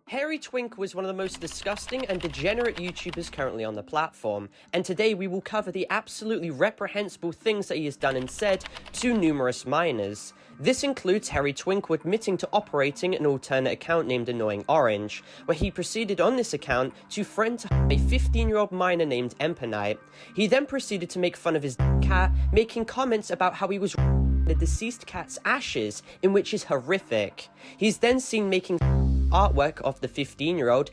HairyTwinkle is one of the most disgusting and degenerate YouTubers currently on the platform, and today we will cover the absolutely reprehensible things that he has done and said to numerous minors. This includes HairyTwinkle admitting to operating an alternate account named Annoying Orange, where he proceeded on this account to friend a 15-year-old minor named Empanite. He then proceeded to make fun of his cat, making comments about how he was the deceased cat's ashes, in which is horrific. He's then seen making artwork of the 15-year-old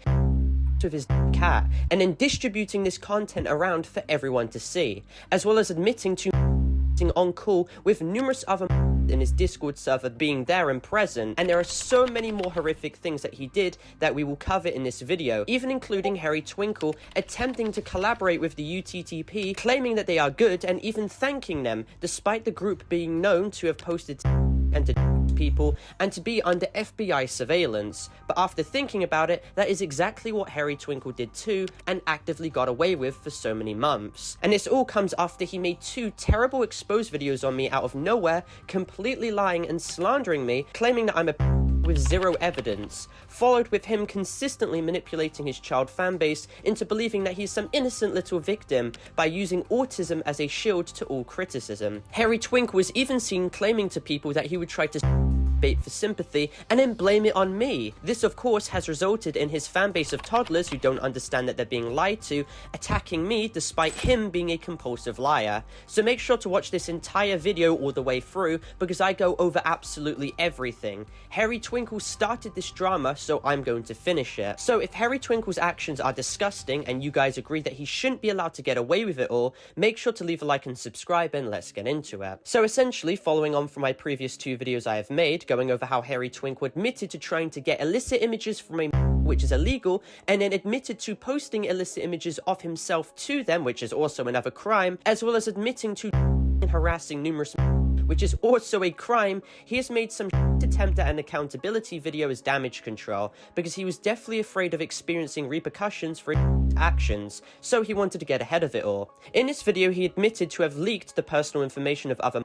of his cat, and then distributing this content around for everyone to see, as well as admitting to on call with numerous other in his Discord server being there and present. And there are so many more horrific things that he did that we will cover in this video, even including HairyTwinkle attempting to collaborate with the UTTP, claiming that they are good and even thanking them, despite the group being known to have posted and to people and to be under FBI surveillance. But after thinking about it, that is exactly what HairyTwinkle did too, and actively got away with for so many months. And this all comes after he made 2 terrible exposed videos on me out of nowhere, completely lying and slandering me, claiming that I'm a with zero evidence, followed with him consistently manipulating his child fanbase into believing that he's some innocent little victim by using autism as a shield to all criticism. HairyTwinkle was even seen claiming to people that he would try to bait for sympathy and then blame it on me. This of course has resulted in his fanbase of toddlers who don't understand that they're being lied to attacking me, despite him being a compulsive liar. So make sure to watch this entire video all the way through, because I go over absolutely everything. HairyTwinkle started this drama, so I'm going to finish it. So if HairyTwinkle's actions are disgusting and you guys agree that he shouldn't be allowed to get away with it all, make sure to leave a like and subscribe, and let's get into it. So essentially, following on from my previous 2 videos I have made, going over how HairyTwinkle admitted to trying to get illicit images from a which is illegal, and then admitted to posting illicit images of himself to them, which is also another crime, as well as admitting to harassing numerous which is also a crime. He has made some attempt at an accountability video as damage control, because he was definitely afraid of experiencing repercussions for his actions, so he wanted to get ahead of it all. In this video, he admitted to have leaked the personal information of other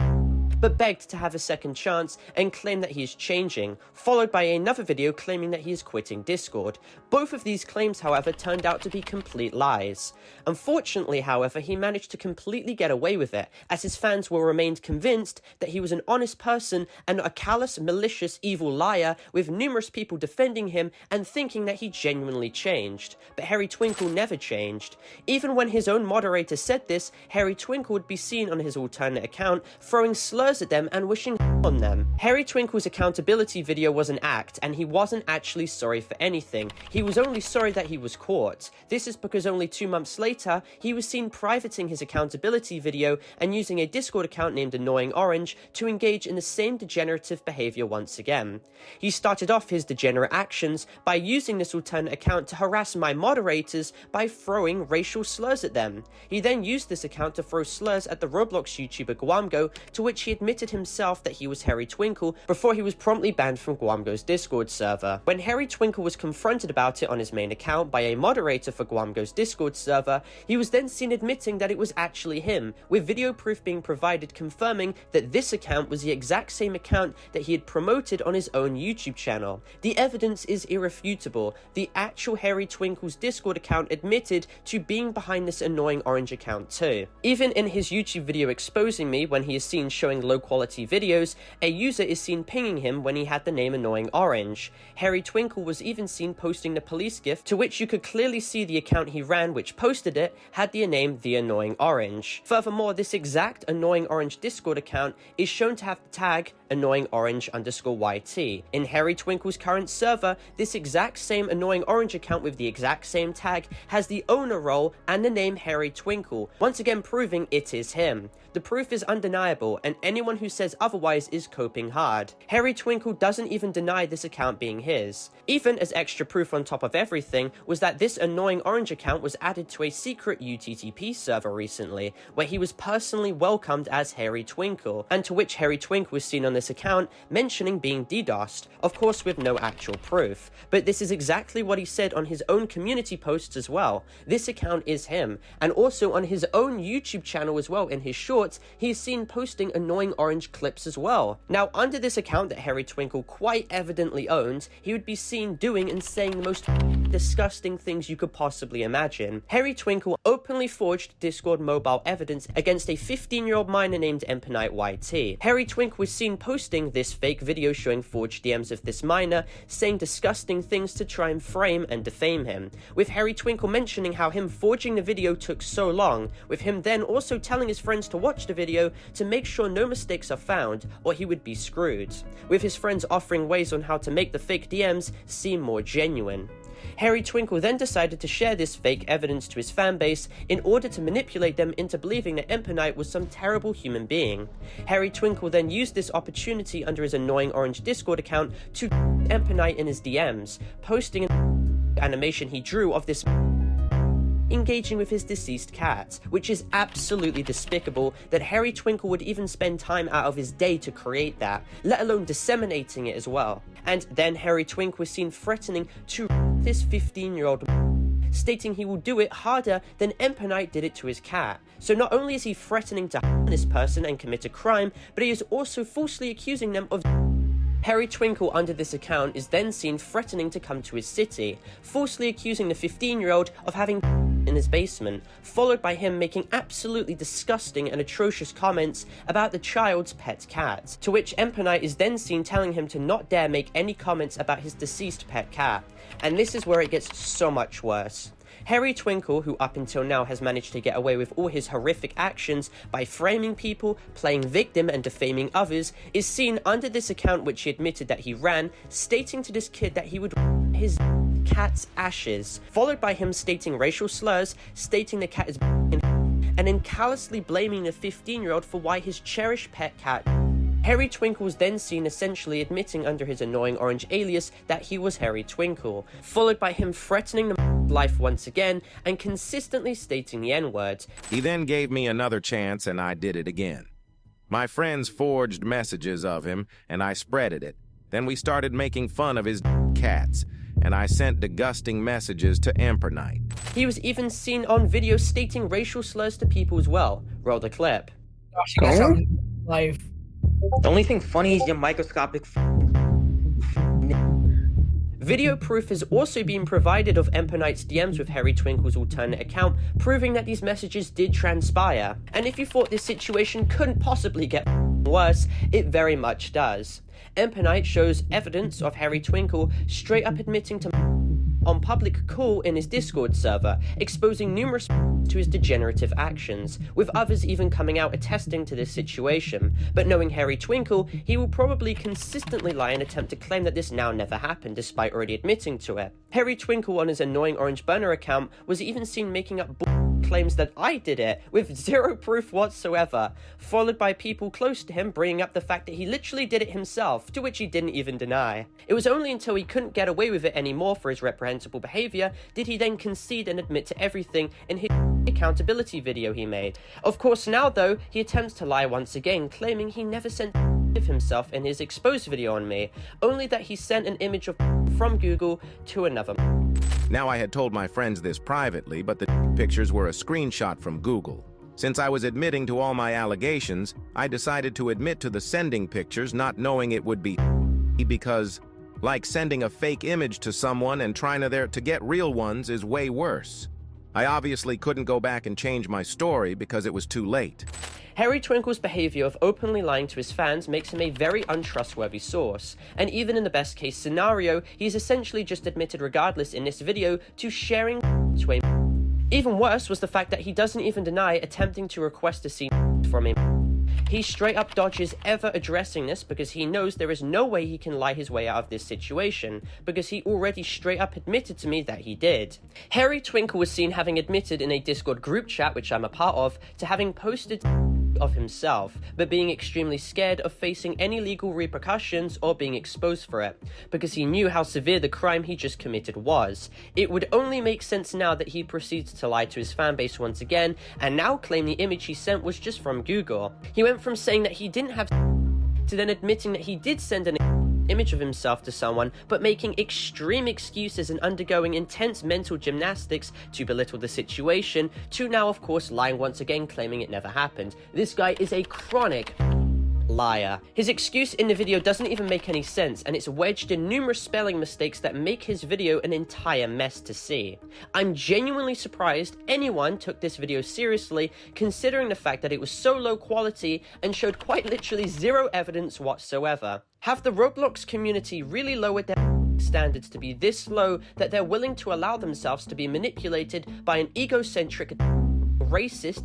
but begged to have a second chance and claimed that he is changing, followed by another video claiming that he is quitting Discord. Both of these claims, however, turned out to be complete lies. Unfortunately, however, he managed to completely get away with it, as his fans will remain convinced that he was an honest person and not a callous, malicious, evil liar, with numerous people defending him and thinking that he genuinely changed. But HairyTwinkle never changed. Even when his own moderator said this, HairyTwinkle would be seen on his alternate account throwing slurs at them and wishing on them. HairyTwinkle's accountability video was an act, and he wasn't actually sorry for anything. He was only sorry that he was caught. This is because only 2 months later, he was seen privating his accountability video and using a Discord account named Annoying Orange to engage in the same degenerative behavior once again. He started off his degenerate actions by using this alternate account to harass my moderators by throwing racial slurs at them. He then used this account to throw slurs at the Roblox YouTuber Guamgo, to which he admitted himself that he was HairyTwinkle before he was promptly banned from Guamgo's Discord server. When HairyTwinkle was confronted about it on his main account by a moderator for Guamgo's Discord server, he was then seen admitting that it was actually him, with video proof being provided confirming that this account was the exact same account that he had promoted on his own YouTube channel. The evidence is irrefutable. The actual HairyTwinkle's Discord account admitted to being behind this Annoying Orange account too. Even in his YouTube video exposing me, when he is seen showing low quality videos, a user is seen pinging him when he had the name Annoying Orange. HairyTwinkle was even seen posting the police gif, to which you could clearly see the account he ran which posted it had the name The Annoying Orange. Furthermore, this exact Annoying Orange Discord account is shown to have the tag AnnoyingOrange_YT. In HairyTwinkle's current server, this exact same Annoying Orange account with the exact same tag has the owner role and the name HairyTwinkle, once again proving it is him. The proof is undeniable, and anyone who says otherwise is coping hard. HairyTwinkle doesn't even deny this account being his. Even as extra proof on top of everything was that this Annoying Orange account was added to a secret UTTP server recently, where he was personally welcomed as HairyTwinkle, and to which HairyTwinkle was seen on this account mentioning being DDoSed, of course with no actual proof. But this is exactly what he said on his own community posts as well. This account is him, and also on his own YouTube channel as well. In his shorts, he is seen posting Annoying Orange clips as well. well. Now, under this account that HairyTwinkle quite evidently owns, he would be seen doing and saying the most disgusting things you could possibly imagine. HairyTwinkle openly forged Discord mobile evidence against a 15-year-old minor named Empanite YT. HairyTwinkle was seen posting this fake video showing forged DMs of this minor, saying disgusting things to try and frame and defame him, with HairyTwinkle mentioning how him forging the video took so long, with him then also telling his friends to watch the video to make sure no mistakes are found or he would be screwed, with his friends offering ways on how to make the fake DMs seem more genuine. HairyTwinkle then decided to share this fake evidence to his fanbase in order to manipulate them into believing that Empanite was some terrible human being. HairyTwinkle then used this opportunity under his annoying orange Discord account to Empanite in his DMs, posting an animation he drew of this engaging with his deceased cat, which is absolutely despicable that HairyTwinkle would even spend time out of his day to create that, let alone disseminating it as well. And then HairyTwinkle was seen threatening to this 15-year-old, stating he will do it harder than Empanite did it to his cat. So not only is he threatening to this person and commit a crime, but he is also falsely accusing them of HairyTwinkle under this account is then seen threatening to come to his city, falsely accusing the 15-year-old of having in his basement, followed by him making absolutely disgusting and atrocious comments about the child's pet cat, to which Empanite is then seen telling him to not dare make any comments about his deceased pet cat. And this is where it gets so much worse. HairyTwinkle, who up until now has managed to get away with all his horrific actions by framing people, playing victim and defaming others, is seen under this account which he admitted that he ran, stating to this kid that he would his cat's ashes, followed by him stating racial slurs, stating the cat is and then callously blaming the 15-year-old for why his cherished pet cat. HairyTwinkle was then seen essentially admitting under his annoying orange alias that he was HairyTwinkle, followed by him threatening the life once again and consistently stating the N-word. He then gave me another chance and I did it again. My friends forged messages of him and I spreaded it. Then we started making fun of his cats and I sent disgusting messages to Empanite. He was even seen on video stating racial slurs to people as well. Roll the clip. Gosh, you got something live. The only thing funny is your microscopic Video proof has also been provided of Empanite's DMs with HairyTwinkle's alternate account, proving that these messages did transpire. And if you thought this situation couldn't possibly get worse, it very much does. Empanite shows evidence of HairyTwinkle straight up admitting to on public call in his Discord server, exposing numerous to his degenerative actions, with others even coming out attesting to this situation. But knowing HairyTwinkle, he will probably consistently lie and attempt to claim that this now never happened, despite already admitting to it. HairyTwinkle on his annoying orange burner account was even seen making up claims that I did it, with zero proof whatsoever, followed by people close to him bringing up the fact that he literally did it himself, to which he didn't even deny. It was only until he couldn't get away with it anymore for his reprehensible behavior did he then concede and admit to everything in his accountability video he made. Of course now though, he attempts to lie once again, claiming he never sent of himself in his exposed video on me, only that he sent an image of from Google to another. Now I had told my friends this privately, but the pictures were a screenshot from Google. Since I was admitting to all my allegations, I decided to admit to the sending pictures not knowing it would be because, like sending a fake image to someone and trying to get real ones is way worse. I obviously couldn't go back and change my story because it was too late. HairyTwinkle's behavior of openly lying to his fans makes him a very untrustworthy source, and even in the best case scenario, he's essentially just admitted regardless in this video to sharing to a. Even worse was the fact that he doesn't even deny attempting to request a scene from him. He straight up dodges ever addressing this because he knows there is no way he can lie his way out of this situation, because he already straight up admitted to me that he did. HairyTwinkle was seen having admitted in a Discord group chat, which I'm a part of, to having posted of himself, but being extremely scared of facing any legal repercussions or being exposed for it, because he knew how severe the crime he just committed was. It would only make sense now that he proceeds to lie to his fanbase once again, and now claim the image he sent was just from Google. He went from saying that he didn't have to then admitting that he did send an image of himself to someone, but making extreme excuses and undergoing intense mental gymnastics to belittle the situation, to now of course lying once again claiming it never happened. This guy is a chronic liar. His excuse in the video doesn't even make any sense, and it's wedged in numerous spelling mistakes that make his video an entire mess to see. I'm genuinely surprised anyone took this video seriously, considering the fact that it was so low quality and showed quite literally zero evidence whatsoever. Have the Roblox community really lowered their standards to be this low that they're willing to allow themselves to be manipulated by an egocentric, racist,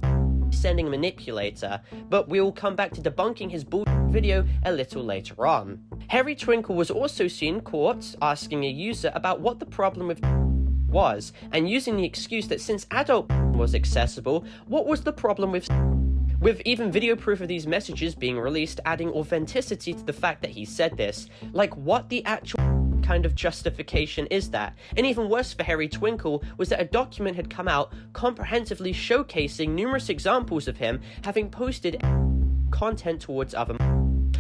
sending manipulator? But we'll come back to debunking his bullshit video a little later on. HairyTwinkle was also seen caught asking a user about what the problem with was, and using the excuse that since adult was accessible, what was the problem with even video proof of these messages being released, adding authenticity to the fact that he said this. Like, what the actual kind of justification is that? And even worse for HairyTwinkle was that a document had come out comprehensively showcasing numerous examples of him having posted content towards other,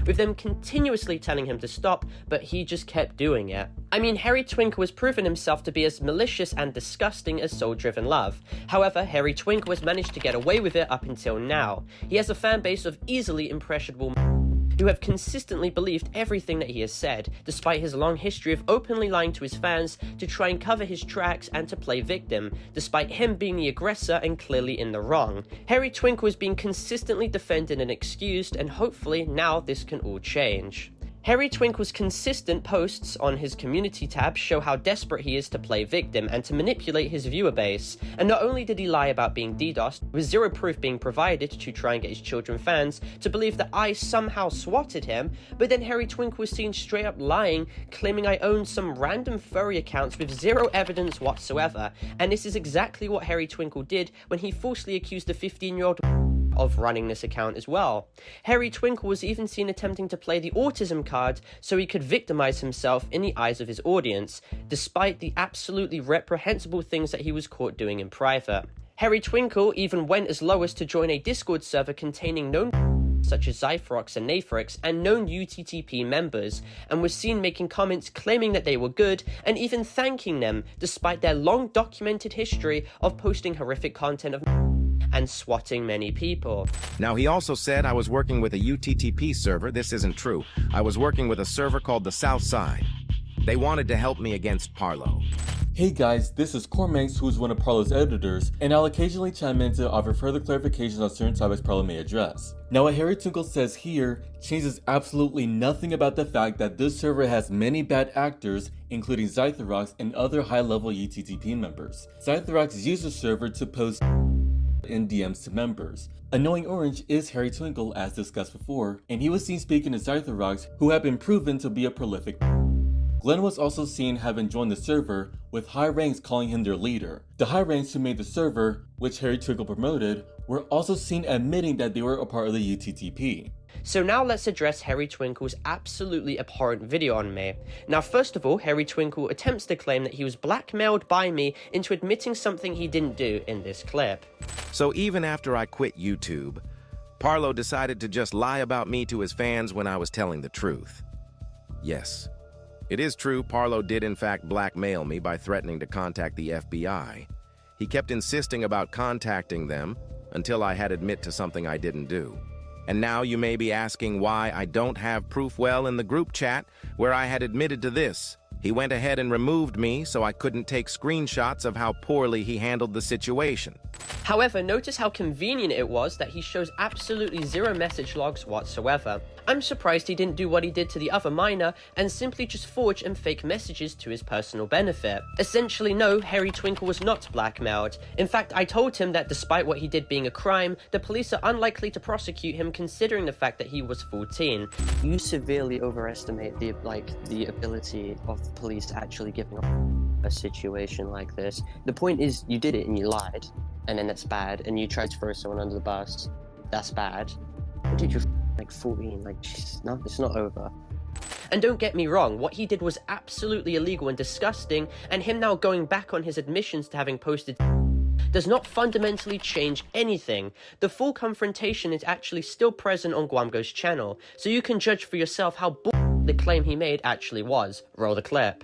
with them continuously telling him to stop, but he just kept doing it. I mean, HairyTwinkle has proven himself to be as malicious and disgusting as Soul Driven Love. However, HairyTwinkle has managed to get away with it up until now. He has a fan base of easily impressionable who have consistently believed everything that he has said, despite his long history of openly lying to his fans to try and cover his tracks and to play victim, despite him being the aggressor and clearly in the wrong. HairyTwinkle is being consistently defended and excused, and hopefully now this can all change. HairyTwinkle's consistent posts on his community tab show how desperate he is to play victim and to manipulate his viewer base. And not only did he lie about being DDoSed, with zero proof being provided to try and get his children fans to believe that I somehow swatted him, but then HairyTwinkle was seen straight up lying, claiming I owned some random furry accounts with zero evidence whatsoever. And this is exactly what HairyTwinkle did when he falsely accused a 15-year-old of running this account as well. HairyTwinkle was even seen attempting to play the autism card so he could victimize himself in the eyes of his audience, despite the absolutely reprehensible things that he was caught doing in private. HairyTwinkle even went as low as to join a Discord server containing known such as Zyphrox and Nathrix and known UTTP members, and was seen making comments claiming that they were good and even thanking them despite their long documented history of posting horrific content of and swatting many people. Now, he also said I was working with a UTTP server. This isn't true. I was working with a server called the South Side. They wanted to help me against Parlo. Hey guys, this is Cormax, who is one of Parlo's editors, and I'll occasionally chime in to offer further clarifications on certain topics Parlo may address. Now, what HairyTwinkle says here changes absolutely nothing about the fact that this server has many bad actors, including Zythrox and other high-level UTTP members. Zythrox used the server to post in DMs to members. Annoying Orange is HairyTwinkle, as discussed before, and he was seen speaking to Zythrox, who have been proven to be a prolific. Glenn was also seen having joined the server, with high ranks calling him their leader. The high ranks who made the server, which HairyTwinkle promoted, were also seen admitting that they were a part of the UTTP. So now let's address HairyTwinkle's absolutely abhorrent video on me. Now, first of all, HairyTwinkle attempts to claim that he was blackmailed by me into admitting something he didn't do in this clip. So even after I quit YouTube, Parlo decided to just lie about me to his fans when I was telling the truth. Yes, it is true Parlo did in fact blackmail me by threatening to contact the FBI. He kept insisting about contacting them until I had admit to something I didn't do. And now you may be asking why I don't have proof. Well, in the group chat where I had admitted to this, he went ahead and removed me so I couldn't take screenshots of how poorly he handled the situation. However, notice how convenient it was that he shows absolutely zero message logs whatsoever. I'm surprised he didn't do what he did to the other miner and simply just forge and fake messages to his personal benefit. Essentially, no, HairyTwinkle was not blackmailed. In fact, I told him that despite what he did being a crime, the police are unlikely to prosecute him considering the fact that he was 14. You severely overestimate the ability of the police to actually give a situation like this. The point is, you did it and you lied, and then that's bad, and you tried to throw someone under the bus. That's bad. What did you like 14? Like, geez, no, it's not over. And don't get me wrong, what he did was absolutely illegal and disgusting, and him now going back on his admissions to having posted does not fundamentally change anything. The full confrontation is actually still present on Guamgo's channel, so you can judge for yourself how the claim he made actually was. Roll the clip.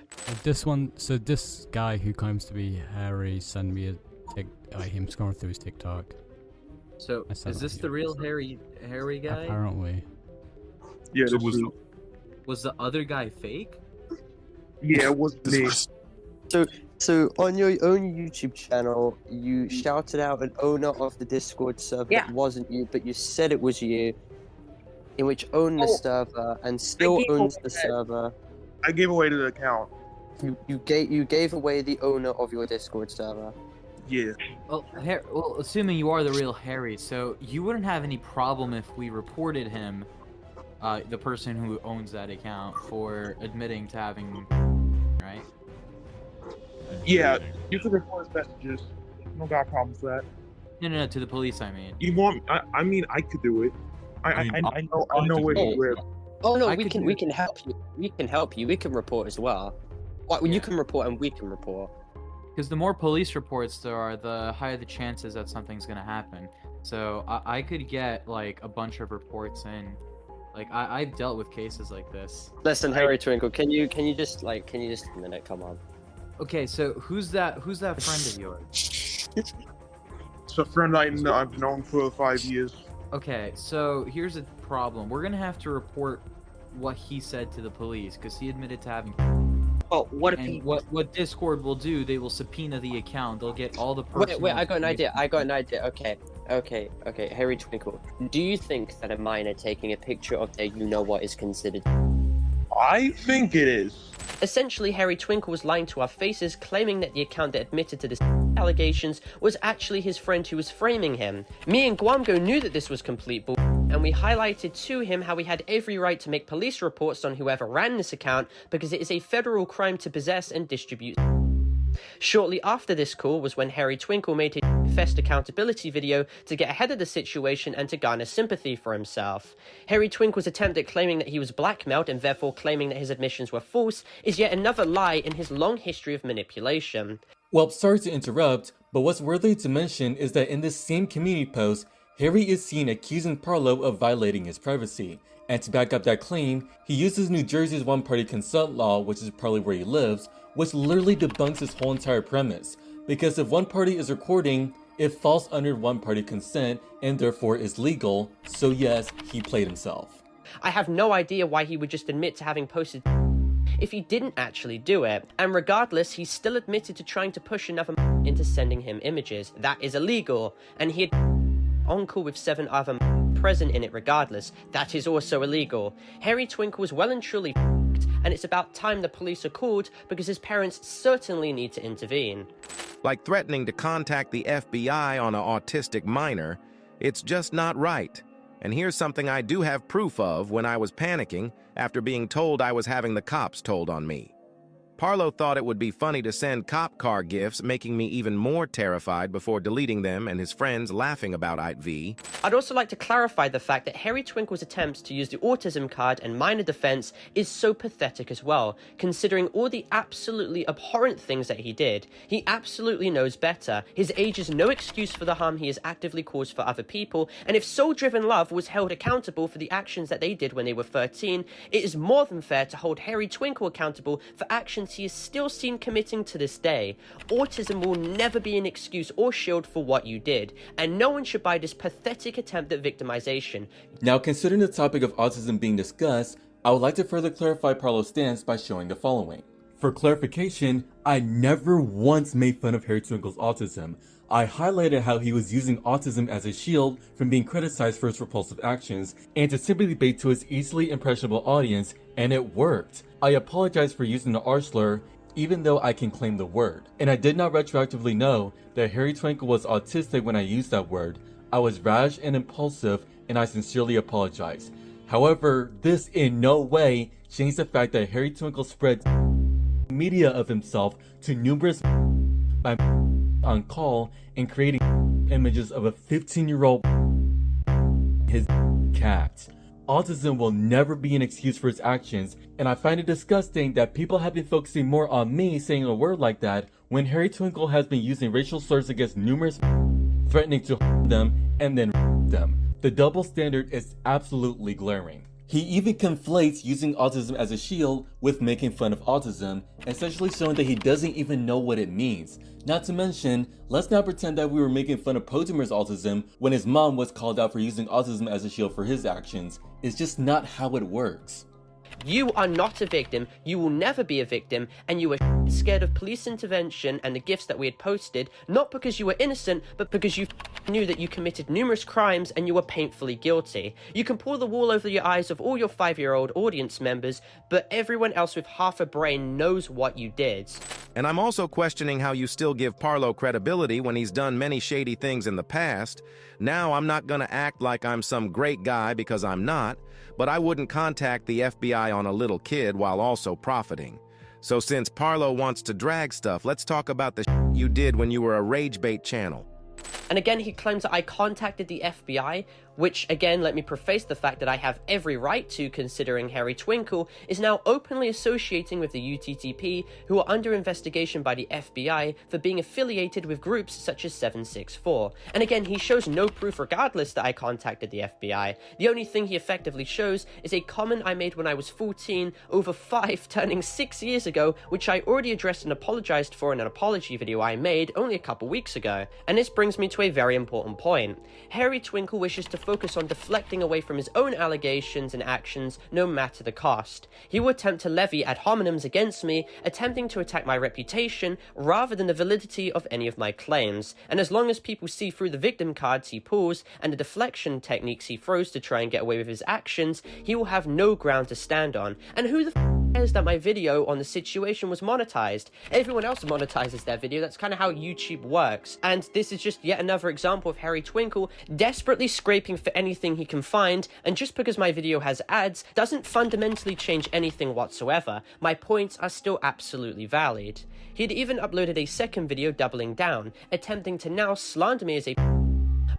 So this guy who claims to be Harry sent me him scrolling through his TikTok. So is this the real Harry guy? Apparently. Yeah, So that's true. was the other guy fake? Yeah, it wasn't me. So on your own YouTube channel, you shouted out an owner of the Discord server that wasn't you, but you said it was you, in which owned the server and still owns the server. I gave away the account. You gave away the owner of your Discord server. Yeah. Well, assuming you are the real Harry, so you wouldn't have any problem if we reported him, the person who owns that account, for admitting to having, right? Yeah, you can report his messages. No got problems with that. No, to the police, I mean. You want? I mean, I could do it. I know where he lives. Oh no, we can help you. We can help you. We can report as well. You can report and we can report. Because the more police reports there are, the higher the chances that something's gonna happen. So I could get like a bunch of reports in. Like I've dealt with cases like this. Listen, HairyTwinkle, can you just a minute? Come on. Okay, so who's that friend of yours? It's a friend I've known for 5 years. Okay, so here's a problem. We're gonna have to report what he said to the police because he admitted to having. Oh, what if and he... what Discord will do? They will subpoena the account. They'll get all the. Wait! I got an idea. Okay. HairyTwinkle, do you think that a minor taking a picture of their you-know-what is considered? I think it is. Essentially, HairyTwinkle was lying to our faces, claiming that the account that admitted to the allegations was actually his friend who was framing him. Me and Guamgo knew that this was complete bull, and we highlighted to him how he had every right to make police reports on whoever ran this account because it is a federal crime to possess and distribute. Shortly after this call was when HairyTwinkle made his Fest accountability video to get ahead of the situation and to garner sympathy for himself. HairyTwinkle's attempt at claiming that he was blackmailed and therefore claiming that his admissions were false is yet another lie in his long history of manipulation. Well, sorry to interrupt, but what's worthy to mention is that in this same community post, Harry is seen accusing Parlo of violating his privacy. And to back up that claim, he uses New Jersey's one-party consent law, which is probably where he lives, which literally debunks his whole entire premise. Because if one party is recording, it falls under one-party consent and therefore is legal, so yes, he played himself. I have no idea why he would just admit to having posted if he didn't actually do it, and regardless, he still admitted to trying to push another into sending him images. That is illegal, and he had on call with 7 other present in it regardless. That is also illegal. HairyTwinkle was well and truly and it's about time the police are called because his parents certainly need to intervene. Like threatening to contact the FBI on an autistic minor, it's just not right. And here's something I do have proof of when I was panicking after being told I was having the cops told on me. Parlo thought it would be funny to send cop car gifs, making me even more terrified before deleting them and his friends laughing about IV. I'd also like to clarify the fact that HairyTwinkle's attempts to use the autism card and minor defense is so pathetic as well, considering all the absolutely abhorrent things that he did. He absolutely knows better. His age is no excuse for the harm he has actively caused for other people, and if soul-driven love was held accountable for the actions that they did when they were 13, it is more than fair to hold HairyTwinkle accountable for actions he is still seen committing to this day. Autism will never be an excuse or shield for what you did, and no one should buy this pathetic attempt at victimization. Now, considering the topic of autism being discussed, I would like to further clarify Parlo's stance by showing the following. For clarification, I never once made fun of HairyTwinkle's autism. I highlighted how he was using autism as a shield from being criticized for his repulsive actions and to simply bait to his easily impressionable audience, and it worked. I apologize for using the R slur, even though I can claim the word. And I did not retroactively know that HairyTwinkle was autistic when I used that word. I was rash and impulsive, and I sincerely apologize. However, this in no way changed the fact that HairyTwinkle spread media of himself to numerous by on call and creating images of a 15-year-old his cat. Autism will never be an excuse for his actions, and I find it disgusting that people have been focusing more on me saying a word like that when HairyTwinkle has been using racial slurs against numerous threatening to them and then them. The double standard is absolutely glaring. He even conflates using autism as a shield with making fun of autism, essentially showing that he doesn't even know what it means. Not to mention, let's not pretend that we were making fun of Potimer's autism when his mom was called out for using autism as a shield for his actions. It's just not how it works. You are not a victim, you will never be a victim, and you were scared of police intervention and the gifts that we had posted, not because you were innocent, but because you knew that you committed numerous crimes and you were painfully guilty. You can pull the wool over your eyes of all your 5-year-old audience members, but everyone else with half a brain knows what you did. And I'm also questioning how you still give Parlo credibility when he's done many shady things in the past. Now I'm not gonna act like I'm some great guy because I'm not, but I wouldn't contact the FBI on a little kid while also profiting. So since Parlo wants to drag stuff, let's talk about the you did when you were a rage bait channel. And again, he claims that I contacted the FBI, which, again, let me preface the fact that I have every right to, considering HairyTwinkle is now openly associating with the UTTP, who are under investigation by the FBI for being affiliated with groups such as 764. And again, he shows no proof regardless that I contacted the FBI. The only thing he effectively shows is a comment I made when I was 14, over 5, turning 6 years ago, which I already addressed and apologized for in an apology video I made only a couple weeks ago. And this brings me to a very important point. HairyTwinkle wishes to focus on deflecting away from his own allegations and actions, no matter the cost. He will attempt to levy ad hominems against me, attempting to attack my reputation rather than the validity of any of my claims. And as long as people see through the victim cards he pulls and the deflection techniques he throws to try and get away with his actions, he will have no ground to stand on. And who the cares that my video on the situation was monetized? Everyone else monetizes their video. That's kind of how YouTube works. And this is just yet another example of HairyTwinkle desperately scraping for anything he can find, and just because my video has ads doesn't fundamentally change anything whatsoever. My points are still absolutely valid. He'd even uploaded a second video doubling down, attempting to now slander me as a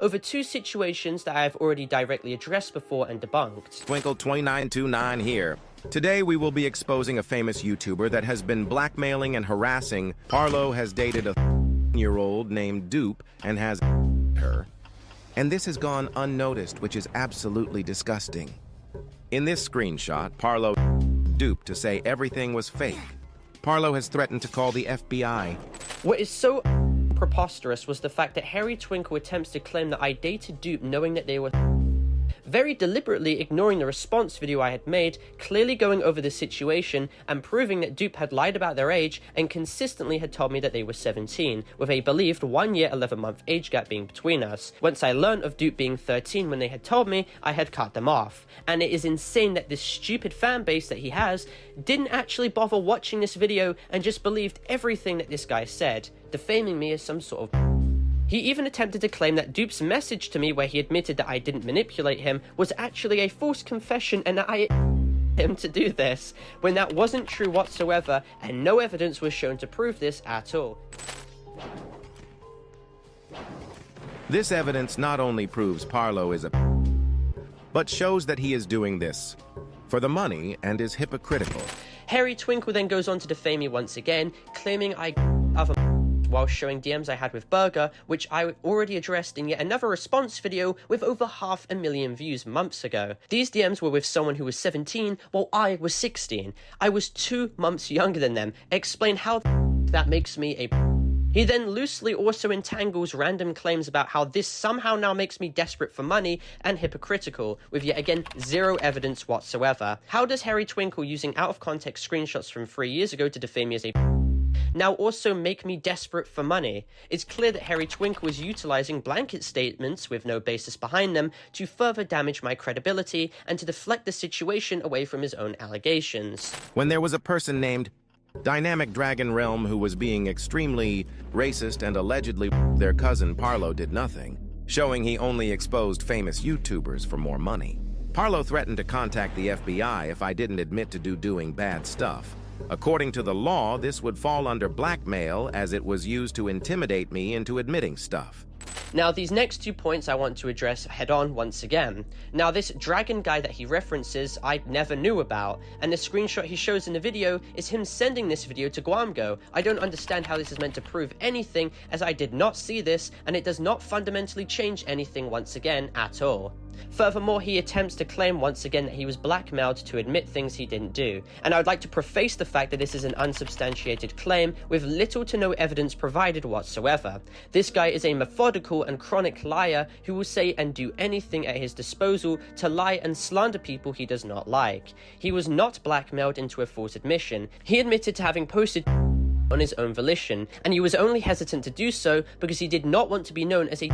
over two situations that I have already directly addressed before and debunked. Twinkle2929 here. Today we will be exposing a famous YouTuber that has been blackmailing and harassing. Parlo has dated a year-old named Dupe and has her. And this has gone unnoticed, which is absolutely disgusting. In this screenshot, Parlo Dupe to say everything was fake. Parlo has threatened to call the FBI. What is so preposterous was the fact that HairyTwinkle attempts to claim that I dated Dupe knowing that they were very deliberately ignoring the response video I had made, clearly going over the situation and proving that Dupe had lied about their age and consistently had told me that they were 17, with a believed 1 year 11-month age gap being between us. Once I learned of Dupe being 13 when they had told me, I had cut them off. And it is insane that this stupid fan base that he has didn't actually bother watching this video and just believed everything that this guy said, defaming me as some sort of He even attempted to claim that Dupe's message to me where he admitted that I didn't manipulate him was actually a false confession and that I him to do this, when that wasn't true whatsoever and no evidence was shown to prove this at all. This evidence not only proves Parlo is a but shows that he is doing this for the money and is hypocritical. HairyTwinkle then goes on to defame me once again, claiming I other while showing DMs I had with Burger, which I already addressed in yet another response video with over 500,000 views months ago. These DMs were with someone who was 17 while I was 16. I was 2 months younger than them. Explain how that makes me a He then loosely also entangles random claims about how this somehow now makes me desperate for money and hypocritical, with yet again zero evidence whatsoever. How does HairyTwinkle using out-of-context screenshots from 3 years ago to defame me as a now also make me desperate for money? It's clear that HairyTwinkle is utilizing blanket statements with no basis behind them to further damage my credibility and to deflect the situation away from his own allegations. When there was a person named Dynamic Dragon Realm who was being extremely racist and allegedly their cousin Parlo did nothing, showing he only exposed famous YouTubers for more money. Parlo threatened to contact the FBI if I didn't admit to doing bad stuff. According to the law, this would fall under blackmail as it was used to intimidate me into admitting stuff. Now, these next 2 points I want to address head-on once again. Now, this dragon guy that he references, I never knew about, and the screenshot he shows in the video is him sending this video to Guamgo. I don't understand how this is meant to prove anything, as I did not see this, and it does not fundamentally change anything once again at all. Furthermore, he attempts to claim once again that he was blackmailed to admit things he didn't do, and I would like to preface the fact that this is an unsubstantiated claim with little to no evidence provided whatsoever. This guy is a methodical and chronic liar who will say and do anything at his disposal to lie and slander people he does not like. He was not blackmailed into a false admission. He admitted to having posted on his own volition, and he was only hesitant to do so because he did not want to be known as a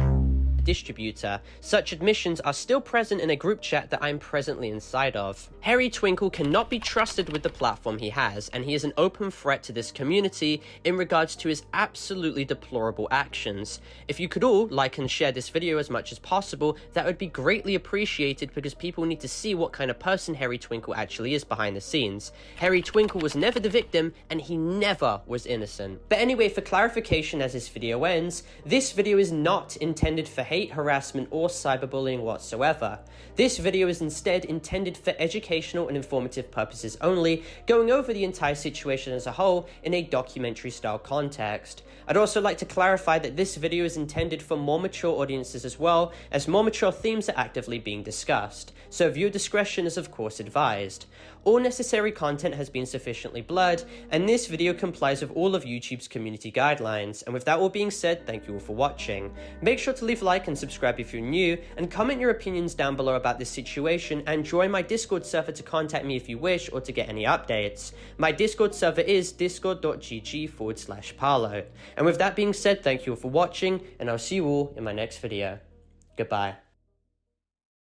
distributor. Such admissions are still present in a group chat that I'm presently inside of. HairyTwinkle cannot be trusted with the platform he has, and he is an open threat to this community in regards to his absolutely deplorable actions. If you could all like and share this video as much as possible, that would be greatly appreciated because people need to see what kind of person HairyTwinkle actually is behind the scenes. HairyTwinkle was never the victim, and he never was innocent. But anyway, for clarification as this video ends, this video is not intended for hate, harassment, or cyberbullying whatsoever. This video is instead intended for educational and informative purposes only, going over the entire situation as a whole in a documentary style context. I'd also like to clarify that this video is intended for more mature audiences as well, as more mature themes are actively being discussed, so viewer discretion is of course advised. All necessary content has been sufficiently blurred, and this video complies with all of YouTube's community guidelines. And with that all being said, thank you all for watching. Make sure to leave a like and subscribe if you're new, and comment your opinions down below about this situation, and join my Discord server to contact me if you wish or to get any updates. My Discord server is discord.gg/Parlo. And with that being said, thank you all for watching, and I'll see you all in my next video. Goodbye.